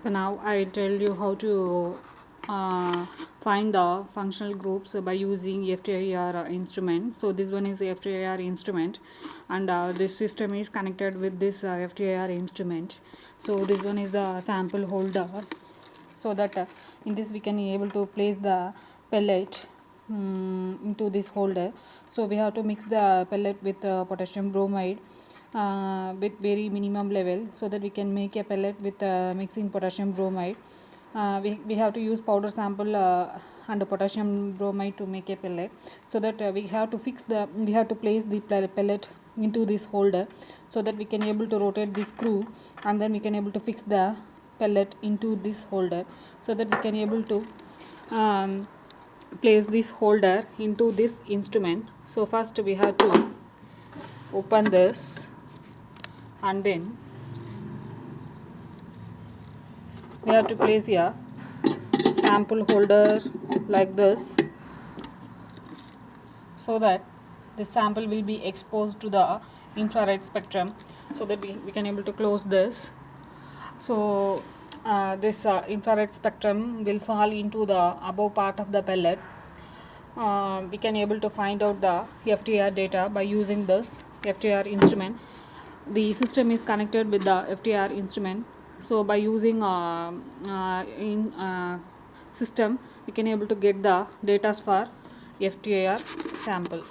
So now I will tell you how to find the functional groups by using FTIR instrument. So this one is the FTIR instrument, and this system is connected with this FTIR instrument. So this one is the sample holder, so that in this we can be able to place the pellet into this holder. So we have to mix the pellet with potassium bromide with very minimum level, so that we can make a pellet with mixing potassium bromide. We have to use powder sample and potassium bromide to make a pellet, so that we have to place the pellet into this holder, so that we can able to rotate this screw, and then we can able to fix the pellet into this holder, so that we can able to place this holder into this instrument. So first we have to open this, and then we have to place a sample holder like this, so that the sample will be exposed to the infrared spectrum, so that we can able to close this. So this infrared spectrum will fall into the above part of the pellet. We can able to find out the FTIR data by using this FTIR instrument. The system is connected with the FTIR instrument. So by using system, we can able to get the data for FTIR sample.